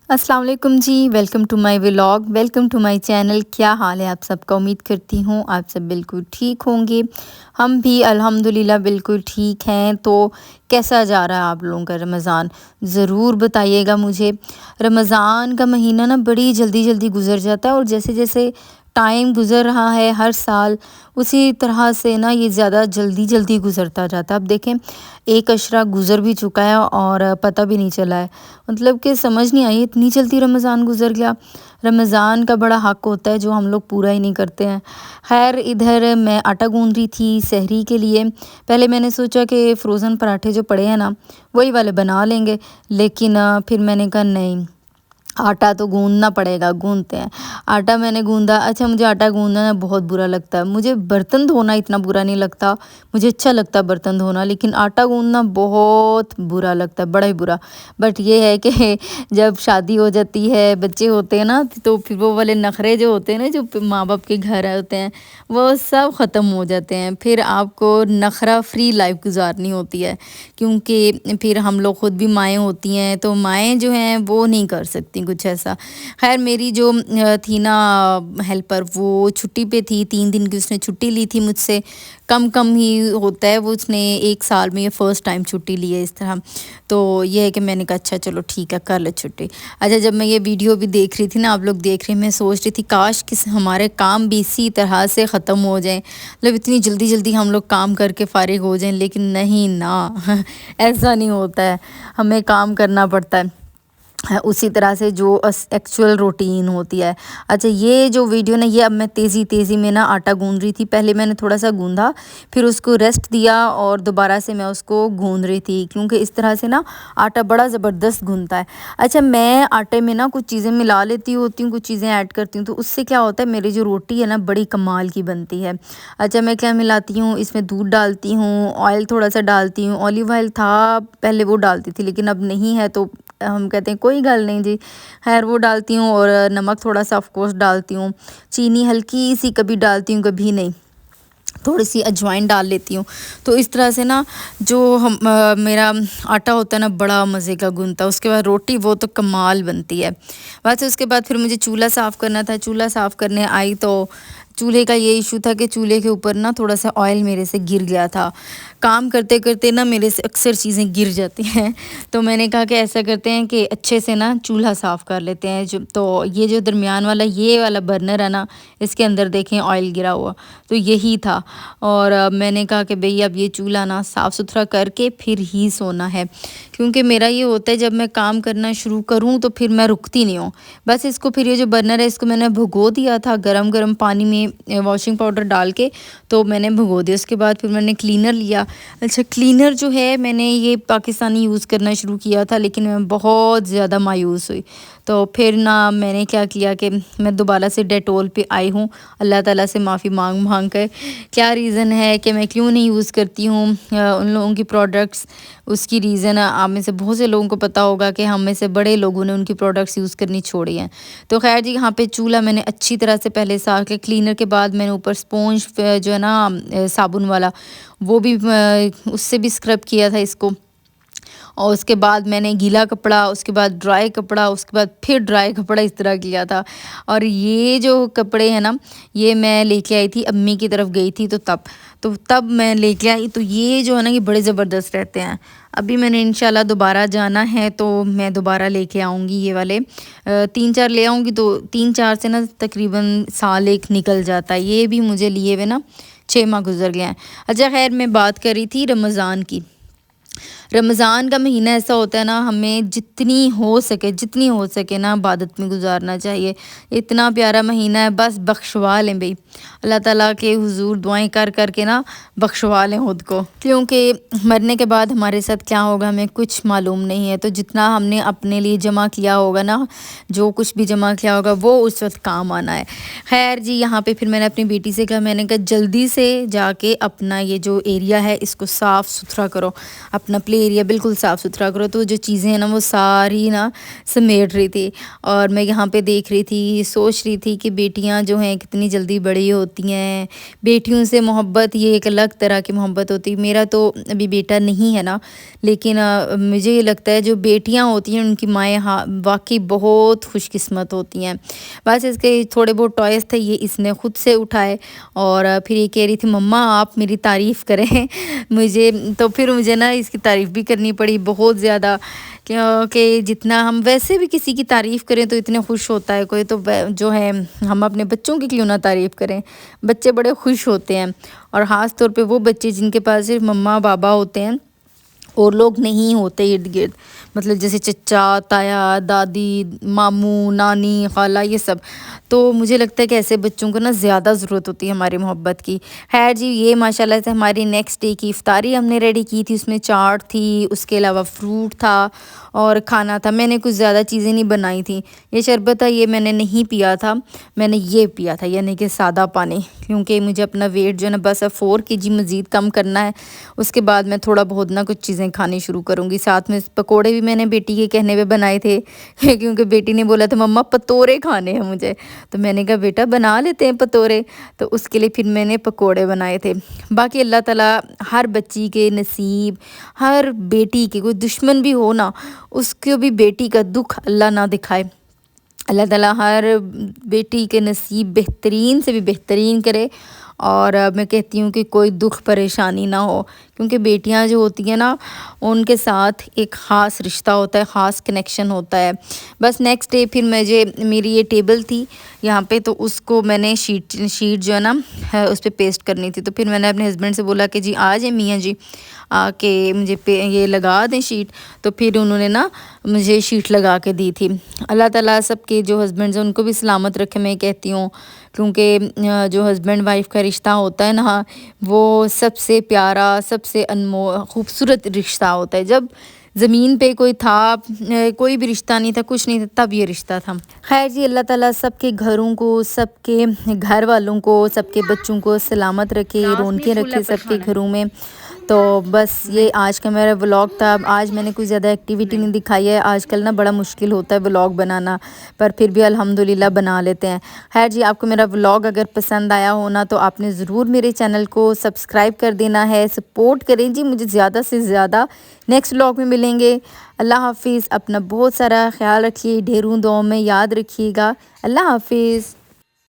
अस्सलाम वालेकुम जी। Welcome to my vlog, welcome to my channel. क्या हाल है आप सबका? उम्मीद करती हूँ आप सब बिल्कुल ठीक होंगे। हम भी अल्हम्दुलिल्लाह बिल्कुल ठीक हैं। तो कैसा जा रहा है आप लोगों का रमज़ान? ज़रूर बताइएगा मुझे। रमज़ान का महीना ना बड़ी जल्दी जल्दी गुज़र जाता है, और जैसे जैसे टाइम गुज़र रहा है हर साल, उसी तरह से ना ये ज़्यादा जल्दी जल्दी गुज़रता जाता है। अब देखें, एक अशरा गुज़र भी चुका है और पता भी नहीं चला है। मतलब कि समझ नहीं आई इतनी जल्दी रमज़ान गुज़र गया। रमज़ान का बड़ा हक़ होता है जो हम लोग पूरा ही नहीं करते हैं। ख़ैर, इधर मैं आटा गूँध रही थी सहरी के लिए। पहले मैंने सोचा कि फ़्रोज़न पराठे जो पड़े हैं ना, वही वाले बना लेंगे, लेकिन फिर मैंने कहा नहीं, आटा तो गूँधना पड़ेगा, गूँधते हैं। आटा मैंने गूँधा। अच्छा, मुझे आटा गूँधना ना बहुत बुरा लगता है। मुझे बर्तन धोना इतना बुरा नहीं लगता, मुझे अच्छा लगता है बर्तन धोना, लेकिन आटा गूँधना बहुत बुरा लगता है, बड़ा ही बुरा। बट ये है कि जब शादी हो जाती है, बच्चे होते हैं ना, तो फिर वो वाले नखरे जो होते हैं ना, जो माँ बाप के घर होते हैं, वो सब ख़त्म हो जाते हैं। फिर आपको नखरा फ्री लाइफ गुजारनी होती है, क्योंकि फिर हम लोग ख़ुद भी माएँ होती हैं, तो माएँ जो हैं वो नहीं कर सकती कुछ ऐसा। खैर, मेरी जो थी ना हेल्पर, वो छुट्टी पे थी, 3 दिन की उसने छुट्टी ली थी मुझसे। कम कम ही होता है, वो उसने 1 साल में ये फ़र्स्ट टाइम छुट्टी ली है इस तरह। तो ये है कि मैंने कहा अच्छा चलो ठीक है, कर ले छुट्टी। अच्छा, जब मैं ये वीडियो भी देख रही थी ना, आप लोग देख रहे हैं, मैं सोच रही थी काश कि हमारे काम भी इसी तरह से ख़त्म हो जाएँ, मतलब इतनी जल्दी जल्दी हम लोग काम करके फ़ारिग हो जाएँ। लेकिन नहीं ना ऐसा नहीं होता है, हमें काम करना पड़ता है उसी तरह से जो एक्चुअल रूटीन होती है। अच्छा, ये जो वीडियो ना, ये अब मैं तेज़ी तेज़ी में ना आटा गूँध रही थी। पहले मैंने थोड़ा सा गूँधा, फिर उसको रेस्ट दिया और दोबारा से मैं उसको गूँध रही थी, क्योंकि इस तरह से ना आटा बड़ा ज़बरदस्त गूँधता है। अच्छा, मैं आटे में ना कुछ चीज़ें मिला लेती होती हूँ, कुछ चीज़ें ऐड करती हूँ, तो उससे क्या होता है, मेरी जो रोटी है ना बड़ी कमाल की बनती है। अच्छा, मैं क्या मिलाती हूँ इसमें? दूध डालती हूँ, ऑयल थोड़ा सा डालती हूँ। ऑलिव ऑयल था पहले, वो डालती थी, लेकिन अब नहीं है, तो हम कहते हैं कोई गल नहीं जी। खैर, वो डालती हूँ, और नमक थोड़ा सा ऑफ कोर्स डालती हूँ। चीनी हल्की सी कभी डालती हूँ, कभी नहीं। थोड़ी सी अजवाइन डाल लेती हूँ। तो इस तरह से ना जो मेरा आटा होता है ना, बड़ा मज़े का गूंथता है। उसके बाद रोटी वो तो कमाल बनती है। वैसे उसके बाद फिर मुझे चूल्हा साफ़ करना था। चूल्हा साफ़ करने आई तो चूल्हे का ये इशू था कि चूल्हे के ऊपर ना थोड़ा सा ऑयल मेरे से गिर गया था। काम करते करते ना मेरे से अक्सर चीज़ें गिर जाती हैं। तो मैंने कहा कि ऐसा करते हैं कि अच्छे से ना चूल्हा साफ़ कर लेते हैं। जो तो ये जो दरमियान वाला ये वाला बर्नर है ना, इसके अंदर देखें ऑयल गिरा हुआ, तो यही था। और मैंने कहा कि भई अब ये चूल्हा ना साफ़ सुथरा करके फिर ही सोना है, क्योंकि मेरा ये होता है जब मैं काम करना शुरू करूँ तो फिर मैं रुकती नहीं हूँ। बस इसको, फिर ये जो बर्नर है इसको मैंने भिगो दिया था गरम गरम पानी में वॉशिंग पाउडर डाल के, तो मैंने भिगो दिया। उसके बाद फिर मैंने क्लीनर लिया। अच्छा, क्लीनर जो है मैंने ये पाकिस्तानी यूज़ करना शुरू किया था, लेकिन मैं बहुत ज़्यादा मायूस हुई। तो फिर ना मैंने क्या किया कि मैं दोबारा से डेटोल पे आई हूँ, अल्लाह ताला से माफ़ी मांग मांग कर। क्या रीज़न है कि मैं क्यों नहीं यूज़ करती हूँ उन लोगों की प्रोडक्ट्स, उसकी रीज़न आप में से बहुत से लोगों को पता होगा कि हम में से बड़े लोगों ने उनकी प्रोडक्ट्स यूज़ करनी छोड़ी हैं। तो खैर जी, यहाँ पे चूल्हा मैंने अच्छी तरह से पहले साफ़ किया। क्लीनर के बाद मैंने ऊपर स्पॉन्ज जो है ना साबुन वाला, वो भी उससे भी स्क्रब किया था इसको। और उसके बाद मैंने गीला कपड़ा, उसके बाद ड्राई कपड़ा, उसके बाद फिर ड्राई कपड़ा, इस तरह किया था। और ये जो कपड़े हैं ना, ये मैं लेके आई थी, अम्मी की तरफ गई थी, तो तब मैं लेके आई। तो ये जो है ना, ये बड़े ज़बरदस्त रहते हैं। अभी मैंने इंशाल्लाह दोबारा जाना है, तो मैं दोबारा लेके आऊँगी ये वाले। 3-4 ले आऊँगी, तो 3-4 से ना तकरीबन साल एक निकल जाता है। ये भी मुझे लिए हुए ना 6 माह गुजर गए हैं। अच्छा, खैर, मैं बात कर रही थी रमज़ान की। रमज़ान का महीना ऐसा होता है ना, हमें जितनी हो सके ना इबादत में गुजारना चाहिए। इतना प्यारा महीना है, बस बख्शवा लें भई, अल्लाह ताला के हुजूर दुआएं कर कर के ना बख्शवा लें खुद को, क्योंकि मरने के बाद हमारे साथ क्या होगा हमें कुछ मालूम नहीं है। तो जितना हमने अपने लिए जमा किया होगा ना, जो कुछ भी जमा किया होगा, वो उस वक्त काम आना है। खैर जी, यहाँ पे फिर मैंने अपनी बेटी से कहा, मैंने कहा जल्दी से जाके अपना ये जो एरिया है इसको साफ़ सुथरा करो, اپنا پلے ایریا بالکل صاف ستھرا کرو۔ تو جو چیزیں ہیں نا وہ ساری نا سمیٹ رہی تھی، اور میں یہاں پہ دیکھ رہی تھی، سوچ رہی تھی کہ بیٹیاں جو ہیں کتنی جلدی بڑی ہوتی ہیں، بیٹیوں سے محبت یہ ایک الگ طرح کی محبت ہوتی ہے۔ میرا تو ابھی بیٹا نہیں ہے نا، لیکن مجھے یہ لگتا ہے جو بیٹیاں ہوتی ہیں ان کی مائیں واقعی بہت خوش قسمت ہوتی ہیں۔ بس اس کے تھوڑے بہت ٹوائز تھے، یہ اس نے خود سے اٹھائے، اور پھر یہ کہہ رہی تھی مما آپ میری تعریف کریں مجھے، تو پھر مجھے نا اس کی تعریف بھی کرنی پڑی بہت زیادہ، کہ جتنا ہم ویسے بھی کسی کی تعریف کریں تو اتنے خوش ہوتا ہے کوئی، تو جو ہے ہم اپنے بچوں کی کیوں نہ تعریف کریں، بچے بڑے خوش ہوتے ہیں، اور خاص طور پہ وہ بچے جن کے پاس صرف مما بابا ہوتے ہیں اور لوگ نہیں ہوتے ارد گرد، مطلب جیسے چچا تایا دادی ماموں نانی خالہ یہ سب، تو مجھے لگتا ہے کہ ایسے بچوں کو نا زیادہ ضرورت ہوتی ہے ہماری محبت کی۔ خیر جی، یہ ماشاءاللہ سے ہماری نیکسٹ ڈے کی افطاری ہم نے ریڈی کی تھی، اس میں چاٹ تھی، اس کے علاوہ فروٹ تھا اور کھانا تھا۔ میں نے کچھ زیادہ چیزیں نہیں بنائی تھیں، یہ شربت تھا یہ میں نے نہیں پیا تھا، میں نے یہ پیا تھا یعنی کہ سادہ پانی، کیونکہ مجھے اپنا ویٹ جو ہے نا بس 4 kg مزید کم کرنا ہے، اس کے بعد میں تھوڑا بہت نا کچھ چیزیں کھانی شروع کروں گی۔ ساتھ میں پکوڑے بھی میں نے بیٹی کے کہنے پہ بنائے تھے کیونکہ بیٹی نے بولا تھا مما پتورے کھانے ہیں مجھے، تو میں نے کہا بیٹا بنا لیتے ہیں پتورے، تو اس کے لیے پھر میں نے پکوڑے بنائے تھے۔ باقی اللہ تعالیٰ ہر بچی کے نصیب، ہر بیٹی کے، کوئی دشمن بھی ہو نا اس کو بھی بیٹی کا دکھ اللہ نہ دکھائے، اللہ تعالیٰ ہر بیٹی کے نصیب بہترین سے بھی بہترین کرے، اور میں کہتی ہوں کہ کوئی دکھ پریشانی نہ ہو، کیونکہ بیٹیاں جو ہوتی ہیں نا ان کے ساتھ ایک خاص رشتہ ہوتا ہے، خاص کنیکشن ہوتا ہے۔ بس نیکسٹ ڈے پھر میری یہ ٹیبل تھی یہاں پہ، تو اس کو میں نے شیٹ جو ہے نا اس پہ پیسٹ کرنی تھی، تو پھر میں نے اپنے ہسبینڈ سے بولا کہ جی آ جائیں میاں جی کہ مجھے یہ لگا دیں شیٹ، تو پھر انہوں نے نا مجھے شیٹ لگا کے دی تھی۔ اللہ تعالیٰ سب کے جو ہسبینڈز ہیں ان کو بھی سلامت رکھے، میں کہتی ہوں، کیونکہ جو ہسبینڈ وائف کا رشتہ ہوتا ہے نا وہ سب سے پیارا، سب سے خوبصورت رشتہ ہوتا ہے۔ جب زمین پہ کوئی تھا، کوئی بھی رشتہ نہیں تھا، کچھ نہیں تھا، تب یہ رشتہ تھا۔ خیر جی، اللہ تعالیٰ سب کے گھروں کو، سب کے گھر والوں کو، سب کے بچوں کو سلامت رکھے، رونقیں رکھے سب کے گھروں میں۔ تو بس یہ آج کا میرا ولاگ تھا۔ آج میں نے کوئی زیادہ ایکٹیویٹی نہیں دکھائی ہے، آج کل نا بڑا مشکل ہوتا ہے ولاگ بنانا، پر پھر بھی الحمدللہ بنا لیتے ہیں۔ خیر جی، آپ کو میرا ولاگ اگر پسند آیا ہونا تو آپ نے ضرور میرے چینل کو سبسکرائب کر دینا ہے، سپورٹ کریں جی مجھے زیادہ سے زیادہ۔ نیکسٹ ولاگ میں ملیں گے۔ اللہ حافظ، اپنا بہت سارا خیال رکھیے، ڈھیروں دعاؤں میں یاد رکھیے گا۔ اللہ حافظ۔